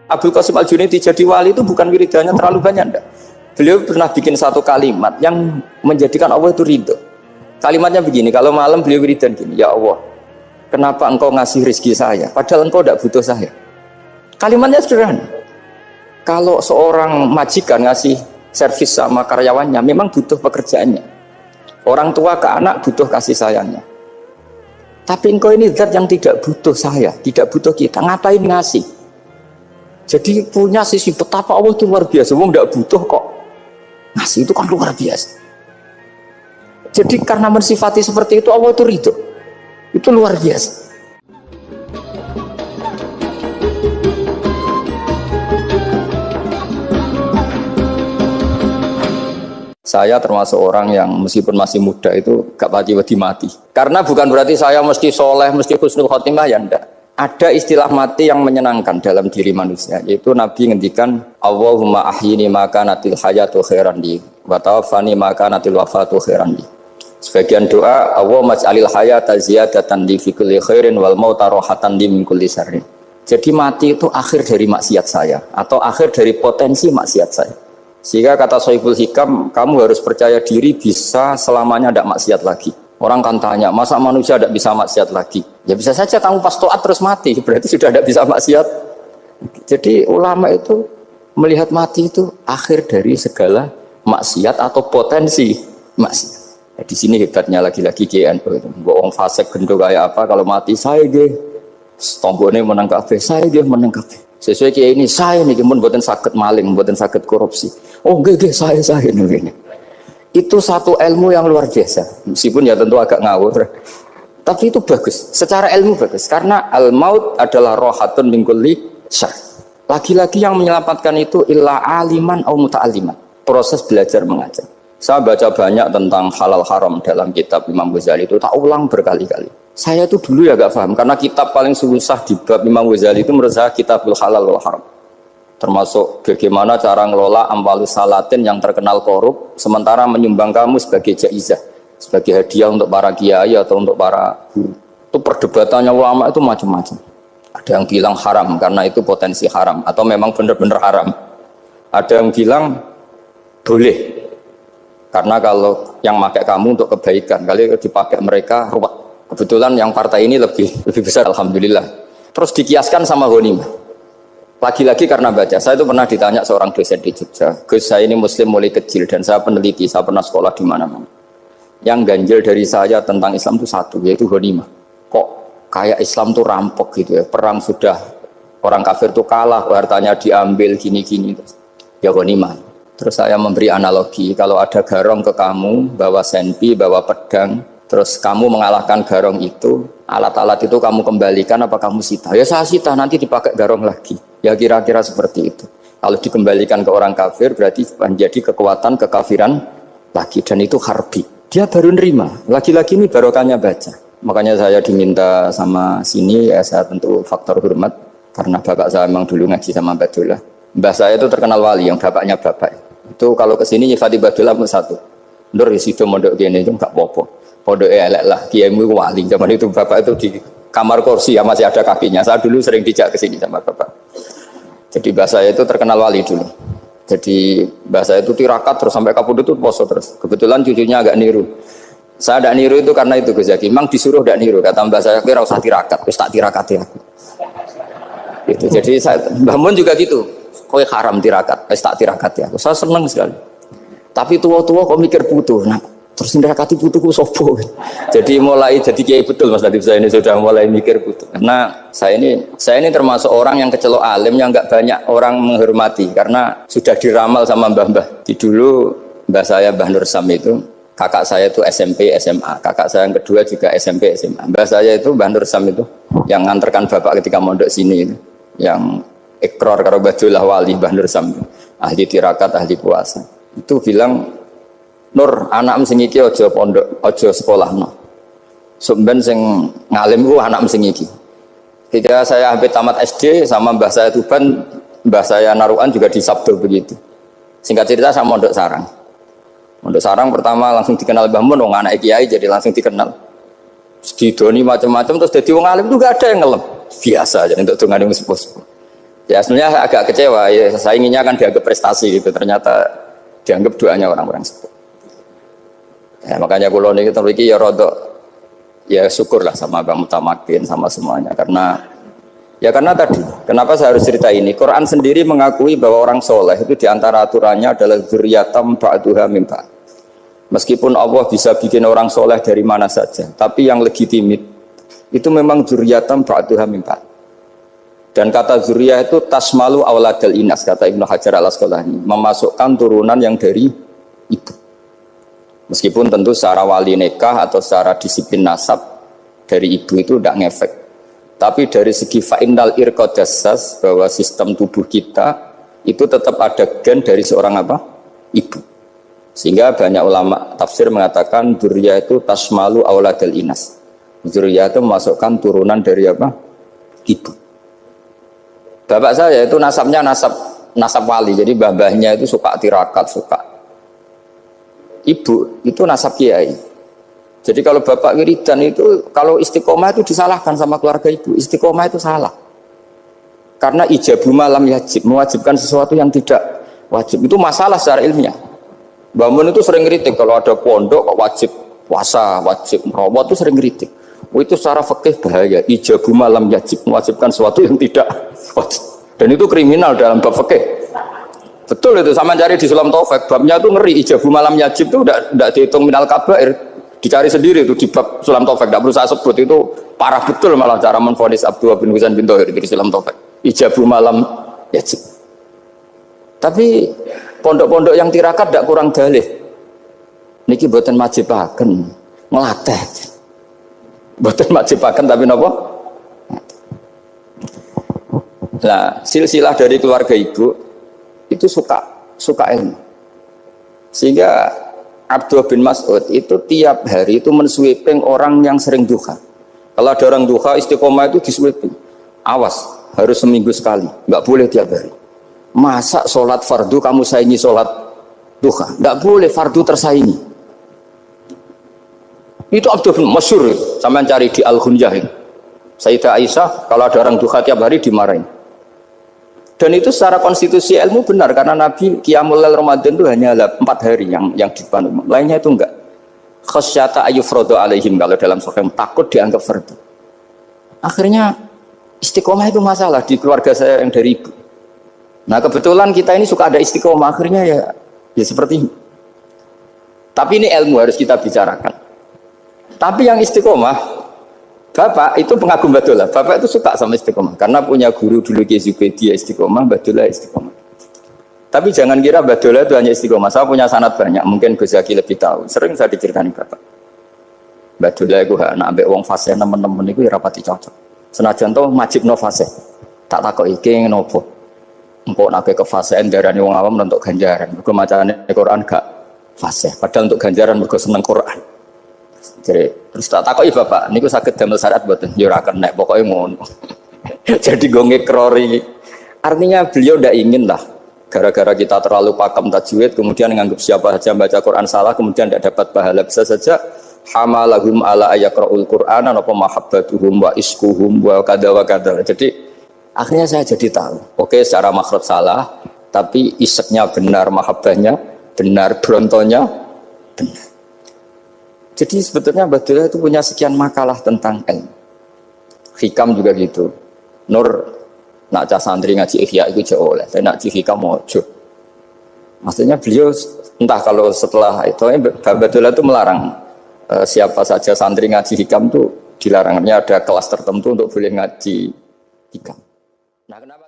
Abdul Qasim Al-Junaidi jadi wali itu bukan wiridannya terlalu banyak, enggak. Beliau pernah bikin satu kalimat yang menjadikan Allah itu ridho. Kalimatnya begini, kalau malam beliau wiridan gini, ya Allah, kenapa engkau ngasih rezeki saya, padahal engkau tidak butuh saya. Kalimatnya sederhana. Kalau seorang majikan ngasih servis sama karyawannya, memang butuh pekerjaannya. Orang tua ke anak butuh kasih sayangnya. Tapi engkau ini zat yang tidak butuh saya, tidak butuh kita, ngapain ngasih? Jadi punya sisi betapa Allah itu luar biasa. Wong tidak butuh kok ngasih, itu kan luar biasa. Jadi karena mensifati seperti itu Allah itu ridho. Itu luar biasa. Saya termasuk orang yang meskipun masih muda itu gak pati-pati mati. Karena bukan berarti saya mesti soleh, mesti husnul khotimah, ya enggak. Ada istilah mati yang menyenangkan dalam diri manusia, yaitu Nabi ngendikan Allahumma ahyini maka natil hayatu khairan li wa tawaffani maka natil wafatu khairan li. Sebagian doa Allahumma ij'alil hayata ziyadatan li fi kulli khairin wal mauta rahatan li min kulli syarrin. Jadi mati itu akhir dari maksiat saya atau akhir dari potensi maksiat saya. Sehingga kata Sohibul Hikam, kamu harus percaya diri bisa selamanya tidak maksiat lagi. Orang kan tanya, masa manusia tidak bisa maksiat lagi? Ya bisa saja kamu pas taat terus mati, berarti sudah tidak bisa maksiat. Jadi ulama itu melihat mati itu akhir dari segala maksiat atau potensi maksiat. Ya, di sini hebatnya lagi-lagi GNU itu. Bohong fasik gendong kayak apa, kalau mati saya deh, tombone menang kabeh, saya dia menang kabeh. Sesuai kayak ini, saya nih pun buatan sakit maling, buatan sakit korupsi. Oh gede saya nih. Itu satu ilmu yang luar biasa, meskipun ya tentu agak ngawur, tapi itu bagus, secara ilmu bagus, karena al-maut adalah rohatun min kulli syarr. Lagi-lagi yang menyelamatkan itu illa aliman au muta'alliman, proses belajar mengajar. Saya baca banyak tentang halal haram dalam kitab Imam Ghazali itu, tak ulang berkali-kali. Saya itu dulu ya gak paham, karena kitab paling susah di bab Imam Ghazali itu menurut saya kitabul halal wal haram. Termasuk bagaimana cara ngelola amwalus salatin yang terkenal korup, sementara menyumbang kamu sebagai jaizah, sebagai hadiah untuk para kiai atau untuk para guru. Itu perdebatannya ulama itu macam-macam. Ada yang bilang haram karena itu potensi haram, atau memang benar-benar haram. Ada yang bilang boleh, karena kalau yang pakai kamu untuk kebaikan, kali dipakai mereka ruwet. Kebetulan yang partai ini lebih besar, alhamdulillah. Terus dikiaskan sama ghanimah. Lagi-lagi karena baca, saya itu pernah ditanya seorang dosen di Jogja, Gus saya ini muslim mulai kecil dan saya peneliti, saya pernah sekolah di mana-mana. Yang ganjil dari saya tentang Islam itu satu, yaitu ghanimah. Kok kayak Islam itu rampok gitu ya, perang sudah, orang kafir itu kalah, hartanya diambil gini-gini. Ya ghanimah. Terus saya memberi analogi, kalau ada garong ke kamu, bawa senpi, bawa pedang, terus kamu mengalahkan garong itu, alat-alat itu kamu kembalikan apa kamu sita? Ya saya sita, nanti dipakai garong lagi. Ya kira-kira seperti itu. Kalau dikembalikan ke orang kafir berarti menjadi kekuatan kekafiran lagi, dan itu harbi. Dia baru nerima. Lagi-lagi ini barokahnya baca. Makanya saya diminta sama sini, ya saya tentu faktor hormat karena bapak saya memang dulu ngaji sama Badullah. Mbah saya itu terkenal wali, yang bapaknya bapak. Itu kalau kesini nyifati Badullah satu. Nur disitu mondok gini itu enggak apa-apa. Pondok elek lah, kiaimu wali. Zaman itu bapak itu di kamar kursi ya masih ada kakinya. Saya dulu sering dijak ke sini sama bapak. Jadi mbah saya itu terkenal wali dulu. Jadi mbah saya itu tirakat terus sampai kapundhut itu poso terus. Kebetulan cucunya agak niru. Saya tidak niru itu karena itu Gus Zaki. Memang disuruh tidak niru. Kata mbah saya, kira usah tirakat, terus tak tirakati aku. Gitu. Jadi saya, Mbah Mun juga gitu. Kowe haram tirakat, terus tak tirakati aku. Saya senang sekali. Tapi tua-tua kok mikir putu. Nah, terus nirakati putuku sopo. Jadi mulai jadi kiai betul Mas Latif, saya ini sudah mulai mikir putu. Karena saya ini termasuk orang yang kecelok alim yang enggak banyak orang menghormati karena sudah diramal sama mbah-mbah. Di dulu mbah saya Mbah Nur Sam itu, kakak saya itu SMP SMA, kakak saya yang kedua juga SMP SMA. Mbah saya itu Mbah Nur Sam itu yang nganterkan bapak ketika mondok sini itu, yang ikrar karo Badullah wali Mbah Nur Sam, ahli tirakat, ahli puasa. Itu bilang, Nur, anak sing iki aja pondok, aja sekolahno. Sumben sing ngalim ku anak sing iki. Ketika saya hampir tamat SD sama mbah saya Tuban, mbah saya Narukan juga disabdo begitu. Singkat cerita saya mondok sarang. Mondok sarang pertama langsung dikenal Mbah Mun, wong anak kiai jadi langsung dikenal. Didoni macam-macam terus dadi wong alim itu gak ada yang ngelem. Biasa aja untuk dongane sepuh-sepuh. Ya sebenarnya agak kecewa ya, saya inginnya kan dianggap prestasi gitu, ternyata dianggap doanya orang-orang sepuh. Ya, makanya kalau nih kita ya rodok ya syukurlah sama Bang Mutamakin sama semuanya karena tadi kenapa saya harus cerita ini, Quran sendiri mengakui bahwa orang soleh itu diantara aturannya adalah dzurriyyatam ba'duha min ba'd. Meskipun Allah bisa bikin orang soleh dari mana saja, tapi yang legitimit itu memang dzurriyyatam ba'duha min ba'd. Dan kata zuriyah itu tasmalu auladal inas, kata Ibnu Hajar al-Asqalani, memasukkan turunan yang dari ibu. Meskipun tentu secara wali nikah atau secara disiplin nasab dari ibu itu tidak ngefek. Tapi dari segi fa'innal irqad jassas, bahwa sistem tubuh kita itu tetap ada gen dari seorang apa? Ibu. Sehingga banyak ulama tafsir mengatakan zuriyah itu tasmalu auladal inas. Zuriyah itu memasukkan turunan dari apa? Ibu. Bapak saya itu nasabnya nasab wali, jadi babahnya itu suka tirakat, suka. Ibu itu nasab kiai. Jadi kalau bapak wiridan itu, kalau istiqomah itu disalahkan sama keluarga ibu. Istiqomah itu salah. Karena ijabu malam yajib, mewajibkan sesuatu yang tidak wajib. Itu masalah secara ilmiah. Mbak Mun itu sering kritik kalau ada pondok wajib puasa, wajib merawat itu sering kritik. Itu secara fikih bahaya, ijabu malam yajib, mewajibkan sesuatu yang tidak wajib. Dan itu kriminal dalam bab fikih. Betul itu, sama cari di Sulam Taufik, babnya itu ngeri, ijabu malam yajib itu tidak dihitung minal kabair, dicari sendiri itu di bab Sulam Taufik, tidak perlu saya sebut, itu parah betul malah cara menvonis Abdullah bin Husain bin Thohir di Sulam Taufik, ijabu malam yajib. Tapi pondok-pondok yang tirakat tidak kurang dalih, niki boten majibaken ngelatih. Betul majibakan tapi nopo. Nah, silsilah dari keluarga ibu itu suka ilmu. Sehingga Abdullah bin Mas'ud itu tiap hari itu mensweeping orang yang sering duha. Kalau ada orang duha istiqomah itu disweeping. Awas, harus seminggu sekali, nggak boleh tiap hari. Masa sholat fardu kamu saingi sholat duha? Nggak boleh, fardu tersaingi. Itu Abdul bin masyhur, sampean cari di Al-Ghunyah. Sayyidah Aisyah kalau ada orang duha tiap hari dimarahin. Dan itu secara konstitusi ilmu benar karena Nabi Qiyamul Lail Ramadan itu hanya 4 hari yang dipandu. Lainnya itu enggak. Khasyata ayyufradu alaihim, kalau dalam sahih takut dianggap fardu. Akhirnya istiqomah itu masalah di keluarga saya yang dari ibu. Nah, kebetulan kita ini suka ada istiqomah, akhirnya ya seperti ini. Tapi ini ilmu harus kita bicarakan. Tapi yang istiqomah, bapak itu pengagum Badulah. Bapak itu suka sama istiqomah karena punya guru dulu Ki Zubaidi istiqomah, Badulah istiqomah. Tapi jangan kira Badulah itu hanya istiqomah. Saya punya sanad banyak, mungkin Gus Zaki lebih tahu. Sering saya diceritakan bapak. Badulah itu anak ambek wong fase teman-teman itu rapati cocok. Senajan to majibno fase. Tak takoki iki ngopo. Engko nek ke fase darane wong awam untuk ganjaran. Mergo macane Quran gak fase. Padahal untuk ganjaran mergo seneng Quran. Jadi, terus tak takoki bapak, niku saged damel syarat mboten? Ya ora kenek, pokoke ngono. Jadi go ngekrori. Artinya beliau ndak ingin lah gara-gara kita terlalu pakem tajwid kemudian menganggap siapa saja baca Quran salah kemudian tidak dapat pahala. Bisa saja hamalahum ala ayaqraul Qur'an apa mahabbatuhum wa iskuhum wa kada wa kada. Jadi akhirnya saya jadi tahu. Oke, secara makhraj salah, tapi iseknya benar, mahabbahnya benar, brontonya benar. Jadi sebetulnya Badulah itu punya sekian makalah tentang ilmu. Hikam juga gitu. Nur nak cah santri ngaji ihya itu jauh oleh, tapi nak ngaji hikam mojo. Maksudnya beliau entah kalau setelah itu Badulah itu melarang siapa saja santri ngaji hikam itu dilarangnya ada kelas tertentu untuk boleh ngaji hikam. Nah, kenapa